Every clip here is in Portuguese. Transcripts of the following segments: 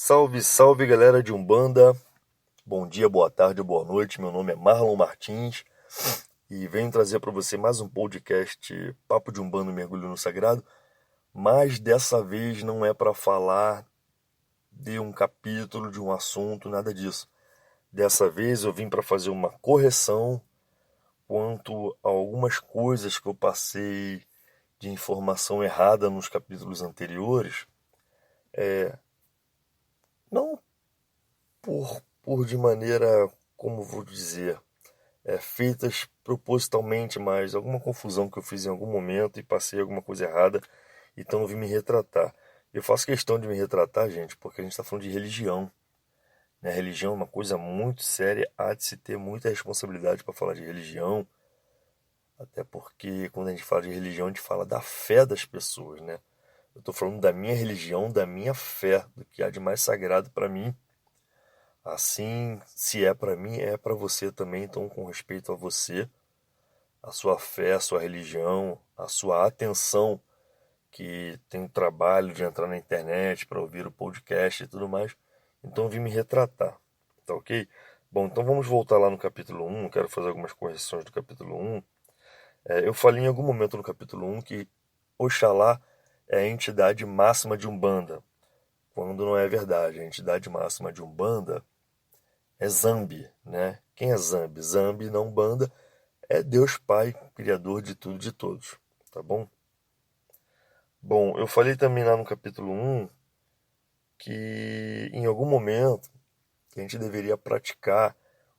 Salve, salve galera de Umbanda, bom dia, boa tarde, boa noite. Meu nome é Marlon Martins e venho trazer para você mais um podcast Papo de Umbanda Mergulho no Sagrado, mas dessa vez não é para falar de um capítulo, de um assunto, nada disso. Dessa vez eu vim para fazer uma correção quanto a algumas coisas que eu passei de informação errada nos capítulos anteriores, não por de maneira, como vou dizer, feitas propositalmente, mas alguma confusão que eu fiz em algum momento e passei alguma coisa errada, então eu vim me retratar. Eu faço questão de me retratar, gente, porque a gente está falando de religião. Né? Religião é uma coisa muito séria, há de se ter muita responsabilidade para falar de religião, até porque quando a gente fala de religião, a gente fala da fé das pessoas, né? Eu estou falando da minha religião, da minha fé, do que há de mais sagrado para mim. Assim, se é para mim, é para você também. Então, com respeito a você, a sua fé, a sua religião, a sua atenção, que tem o trabalho de entrar na internet para ouvir o podcast e tudo mais. Então, eu vim me retratar, tá ok? Bom, então vamos voltar lá no capítulo 1. Quero fazer algumas correções do capítulo 1. Eu falei em algum momento no capítulo 1 que Oxalá é a entidade máxima de Umbanda, quando não é verdade. A entidade máxima de Umbanda é Zambi, né? Quem é Zambi? Zambi na Umbanda é Deus Pai, Criador de tudo e de todos, tá bom? Bom, eu falei também lá no capítulo 1 que em algum momento a gente deveria praticar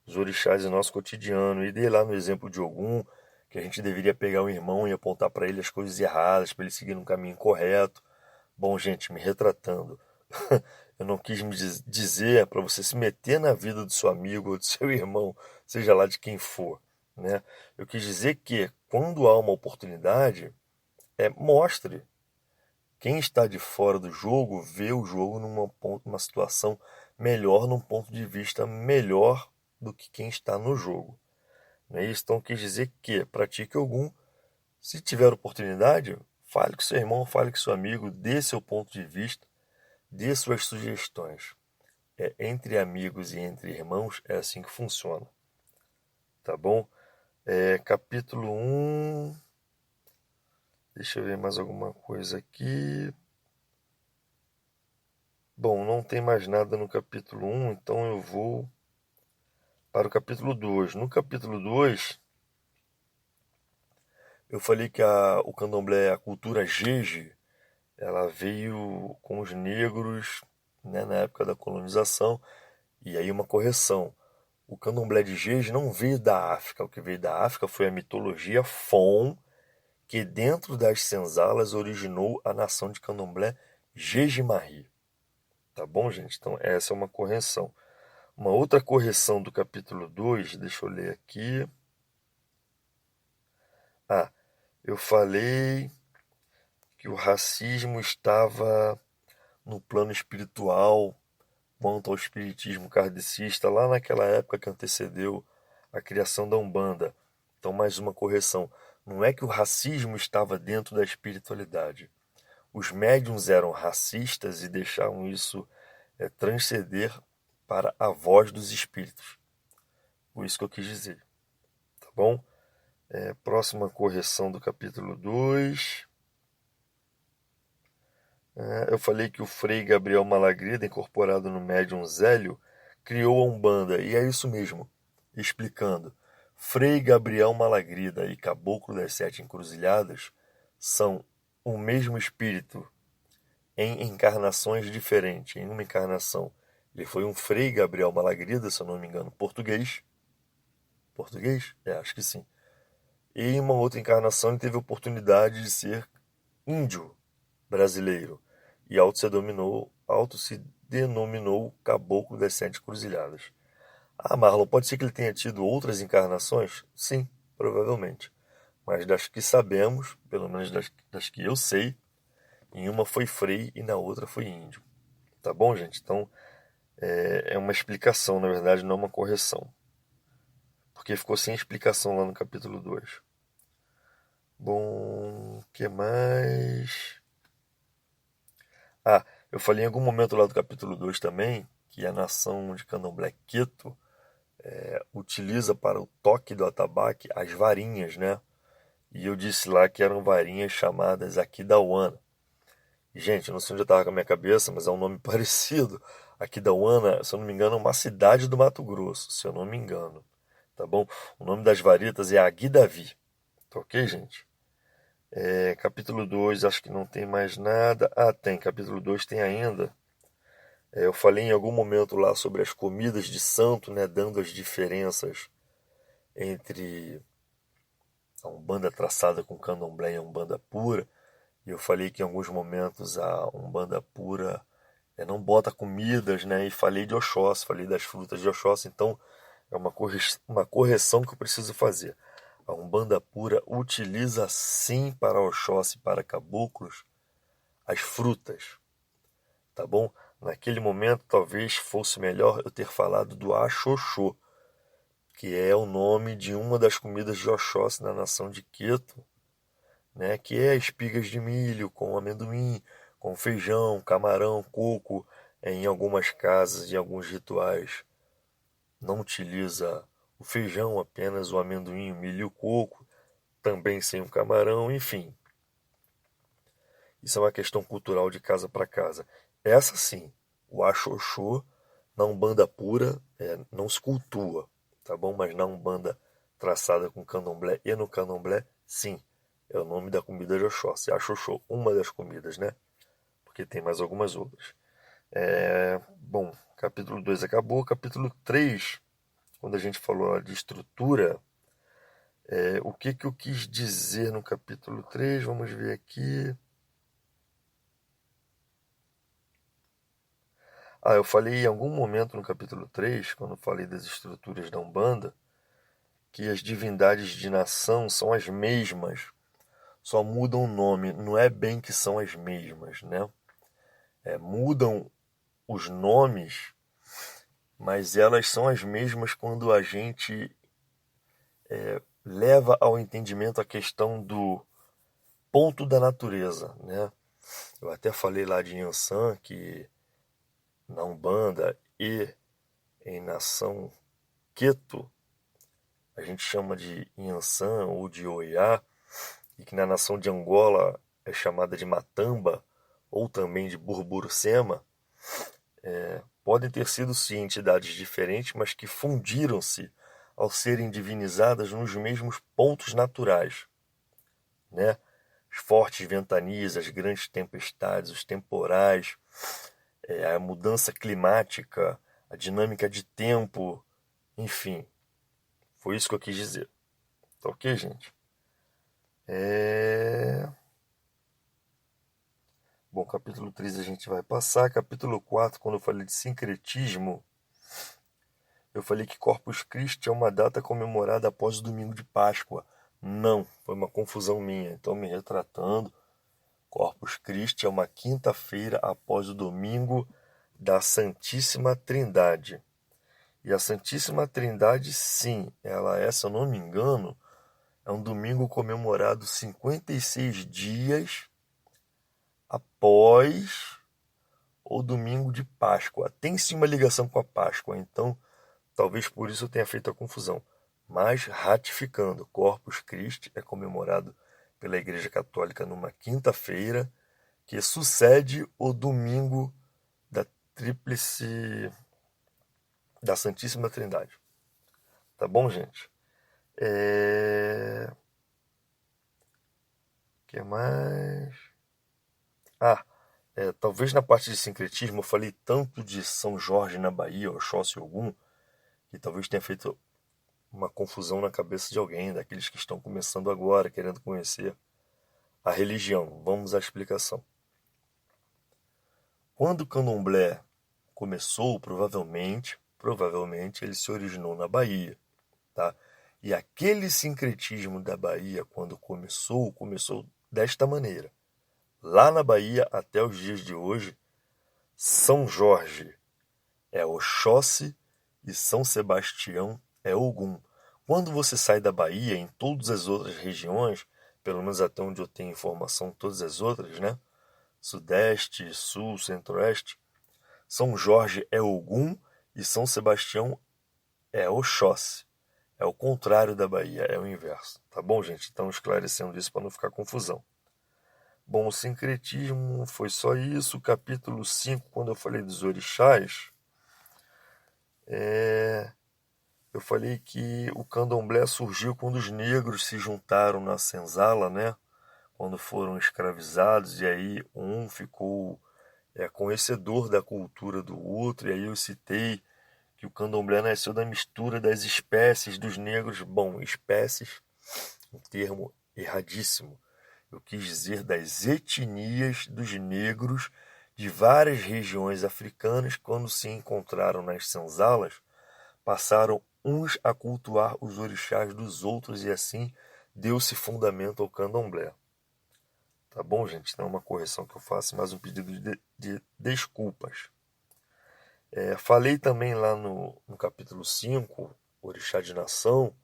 os orixás em nosso cotidiano. E dei lá no exemplo de Ogum que a gente deveria pegar um irmão e apontar para ele as coisas erradas, para ele seguir no caminho correto. Bom, gente, me retratando. Eu não quis dizer para você se meter na vida do seu amigo ou do seu irmão, seja lá de quem for, né? Eu quis dizer que quando há uma oportunidade, mostre. Quem está de fora do jogo vê o jogo numa situação melhor, num ponto de vista melhor do que quem está no jogo. Não é isso? Então quis dizer que pratique algum. Se tiver oportunidade, fale com seu irmão, fale com seu amigo, dê seu ponto de vista, dê suas sugestões. Entre amigos e entre irmãos é assim que funciona. Tá bom? Capítulo 1. Deixa eu ver mais alguma coisa aqui. Bom, não tem mais nada no capítulo 1, então eu vou para o capítulo 2. No capítulo 2, eu falei que o candomblé, a cultura jeje, ela veio com os negros, né, na época da colonização. E aí uma correção. O candomblé de jeje não veio da África. O que veio da África foi a mitologia Fon, que dentro das senzalas originou a nação de candomblé Jeje-Marie. Tá bom, gente? Então essa é uma correção. Uma outra correção do capítulo 2, deixa eu ler aqui. Eu falei que o racismo estava no plano espiritual quanto ao espiritismo kardecista lá naquela época que antecedeu a criação da Umbanda. Então, mais uma correção. Não é que o racismo estava dentro da espiritualidade. Os médiuns eram racistas e deixavam isso transcender para a voz dos espíritos. Por isso que eu quis dizer. Tá bom? Próxima correção do capítulo 2. Eu falei que o Frei Gabriel Malagrida, incorporado no médium Zélio, criou a Umbanda, e é isso mesmo. Explicando, Frei Gabriel Malagrida e Caboclo das Sete Encruzilhadas são o mesmo espírito em encarnações diferentes. Em uma encarnação, ele foi um Frei Gabriel Malagrida, se eu não me engano, português. Português? Acho que sim. E em uma outra encarnação ele teve a oportunidade de ser índio brasileiro e auto se denominou Caboclo das Sete Encruzilhadas. Marlon, pode ser que ele tenha tido outras encarnações? Sim, provavelmente. Mas das que sabemos, pelo menos das que eu sei, em uma foi frei e na outra foi índio. Tá bom, gente? Então, é uma explicação, na verdade, não uma correção. Porque ficou sem explicação lá no capítulo 2. Bom, o que mais? Eu falei em algum momento lá do capítulo 2 também que a nação de Candomblé Queto utiliza para o toque do atabaque as varinhas, né? E eu disse lá que eram varinhas chamadas Aquidauana. E, gente, eu não sei onde eu estava com a minha cabeça, mas é um nome parecido. Aquidauana, se eu não me engano, é uma cidade do Mato Grosso, se eu não me engano. Tá bom? O nome das varitas é Aguidavi. Tá ok, gente? Capítulo 2, acho que não tem mais nada. Ah, tem. Capítulo 2 tem ainda. Eu falei em algum momento lá sobre as comidas de santo, né? Dando as diferenças entre a Umbanda traçada com Candomblé e a Umbanda pura. E eu falei que em alguns momentos a Umbanda pura não bota comidas, né? E falei de Oxóssi, falei das frutas de Oxóssi. Então é uma correção que eu preciso fazer. A Umbanda pura utiliza sim para Oxóssi e para caboclos as frutas, tá bom? Naquele momento talvez fosse melhor eu ter falado do Axoxô, que é o nome de uma das comidas de Oxóssi na nação de Queto, né? Que é espigas de milho com amendoim, com feijão, camarão, coco. Em algumas casas e alguns rituais não utiliza o feijão, apenas o amendoim, o milho e o coco, também sem o camarão, enfim. Isso é uma questão cultural de casa para casa. Essa sim, o Axoxô, na Umbanda pura, não se cultua, tá bom? Mas na Umbanda traçada com Candomblé e no Candomblé, sim, é o nome da comida de Oxóssi. Axoxô, uma das comidas, né? Porque tem mais algumas outras. Bom, capítulo 2 acabou. Capítulo 3, quando a gente falou de estrutura, o que eu quis dizer no capítulo 3? Vamos ver aqui. Eu falei em algum momento no capítulo 3, quando eu falei das estruturas da Umbanda, que as divindades de nação são as mesmas, só mudam o nome. Não é bem que são as mesmas, né? Mudam os nomes, mas elas são as mesmas quando a gente leva ao entendimento a questão do ponto da natureza, né? Eu até falei lá de Yansan, que na Umbanda e em nação Queto, a gente chama de Inhansã ou de Oiá, e que na nação de Angola é chamada de Matamba, ou também de Burburucema, podem ter sido sim entidades diferentes, mas que fundiram-se ao serem divinizadas nos mesmos pontos naturais, né? As fortes ventanias, as grandes tempestades, os temporais, a mudança climática, a dinâmica de tempo, enfim, foi isso que eu quis dizer. Tá ok, gente? Bom, capítulo 3 a gente vai passar. Capítulo 4, quando eu falei de sincretismo, eu falei que Corpus Christi é uma data comemorada após o domingo de Páscoa. Não, foi uma confusão minha. Então, me retratando, Corpus Christi é uma quinta-feira após o domingo da Santíssima Trindade. E a Santíssima Trindade, sim, ela é, se eu não me engano, é um domingo comemorado 56 dias após o domingo de Páscoa. Tem sim uma ligação com a Páscoa, então talvez por isso eu tenha feito a confusão. Mas ratificando, Corpus Christi é comemorado pela Igreja Católica numa quinta-feira, que sucede o domingo da Tríplice da Santíssima Trindade. Tá bom, gente? Que mais? Talvez na parte de sincretismo eu falei tanto de São Jorge na Bahia, Oxóssi e Ogum, que talvez tenha feito uma confusão na cabeça de alguém, daqueles que estão começando agora, querendo conhecer a religião. Vamos à explicação. Quando o Candomblé começou, provavelmente ele se originou na Bahia, tá? E aquele sincretismo da Bahia, quando começou desta maneira. Lá na Bahia, até os dias de hoje, São Jorge é Oxóssi e São Sebastião é Ogum. Quando você sai da Bahia, em todas as outras regiões, pelo menos até onde eu tenho informação, todas as outras, né? Sudeste, Sul, Centro-Oeste. São Jorge é Ogum e São Sebastião é Oxóssi. É o contrário da Bahia, é o inverso. Tá bom, gente? Então, esclarecendo isso para não ficar confusão. Bom, o sincretismo foi só isso. Capítulo 5, quando eu falei dos orixás, eu falei que o candomblé surgiu quando os negros se juntaram na senzala, né? Quando foram escravizados, e aí um ficou conhecedor da cultura do outro, e aí eu citei que o candomblé nasceu da mistura das espécies dos negros. Bom, espécies, um termo erradíssimo. Eu quis dizer das etnias dos negros de várias regiões africanas, quando se encontraram nas senzalas, passaram uns a cultuar os orixás dos outros e assim deu-se fundamento ao candomblé. Tá bom, gente? Não é uma correção que eu faço, mas um pedido de desculpas. Falei também lá no capítulo 5, Orixá de Nação,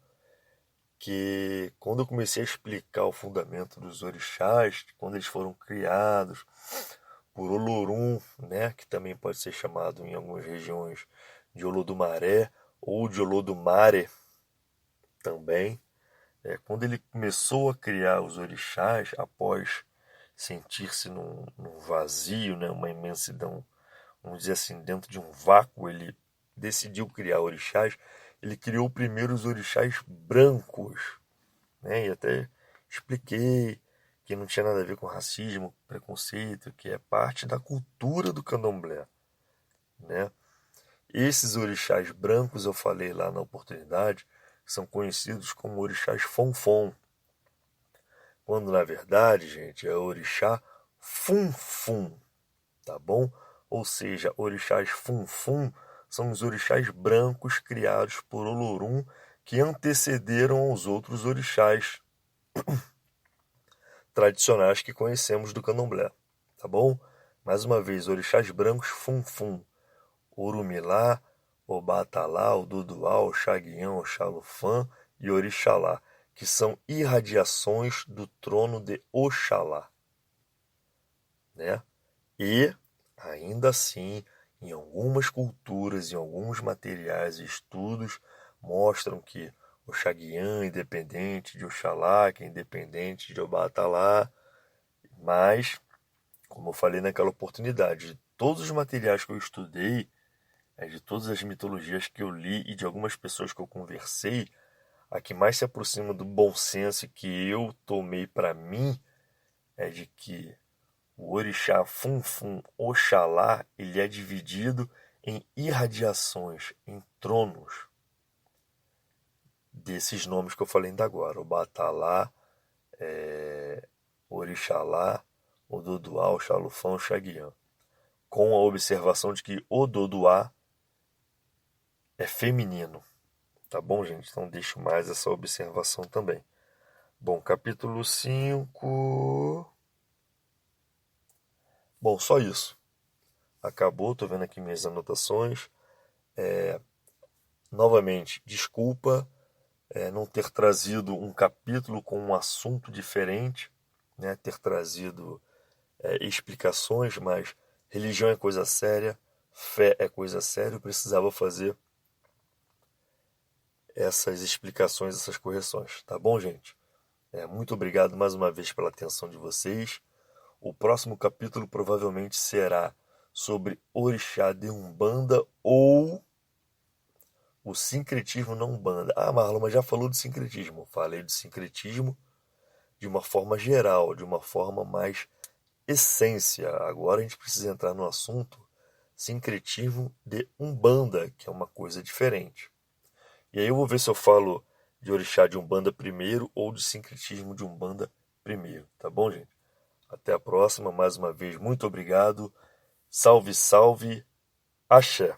que quando eu comecei a explicar o fundamento dos orixás, quando eles foram criados por Olorum, né, que também pode ser chamado em algumas regiões de Olodumaré ou de Olodumare também, quando ele começou a criar os orixás, após sentir-se num vazio, né, uma imensidão, vamos dizer assim, dentro de um vácuo, ele decidiu criar orixás. Ele criou primeiro os orixás brancos, né, e até expliquei que não tinha nada a ver com racismo, preconceito, que é parte da cultura do candomblé, né? Esses orixás brancos, eu falei lá na oportunidade, são conhecidos como orixás fonfon, quando na verdade, gente, é orixá funfun, tá bom? Ou seja, orixás funfun são os orixás brancos criados por Olorum, que antecederam aos outros orixás tradicionais que conhecemos do candomblé, tá bom? Mais uma vez, orixás brancos funfun, Orumilá, Obatalá, Oduduá, Oxaguião, Oxalufã e Orixalá, que são irradiações do trono de Oxalá, né? E, ainda assim, em algumas culturas, em alguns materiais e estudos, mostram que Oxaguiã é independente de Oxalá, que é independente de Obatalá, mas, como eu falei naquela oportunidade, de todos os materiais que eu estudei, de todas as mitologias que eu li e de algumas pessoas que eu conversei, a que mais se aproxima do bom senso que eu tomei para mim é de que o orixá Funfun Oxalá, ele é dividido em irradiações, em tronos desses nomes que eu falei ainda agora, o Batalá, Orixalá, Ododuá, Oxalufã, Oxaguiã, com a observação de que Ododuá é feminino. Tá bom, gente? Então deixo mais essa observação também. Bom, capítulo 5. Bom, só isso. Acabou, tô vendo aqui minhas anotações. Novamente, desculpa não ter trazido um capítulo com um assunto diferente, né? Ter trazido explicações, mas religião é coisa séria, fé é coisa séria, eu precisava fazer essas explicações, essas correções. Tá bom, gente? Muito obrigado mais uma vez pela atenção de vocês. O próximo capítulo provavelmente será sobre orixá de Umbanda ou o sincretismo na Umbanda. Ah, Marlon, mas já falou do sincretismo. Falei do sincretismo de uma forma geral, de uma forma mais essência. Agora a gente precisa entrar no assunto sincretismo de Umbanda, que é uma coisa diferente. E aí eu vou ver se eu falo de orixá de Umbanda primeiro ou de sincretismo de Umbanda primeiro. Tá bom, gente? Até a próxima. Mais uma vez, muito obrigado. Salve, salve. Axé.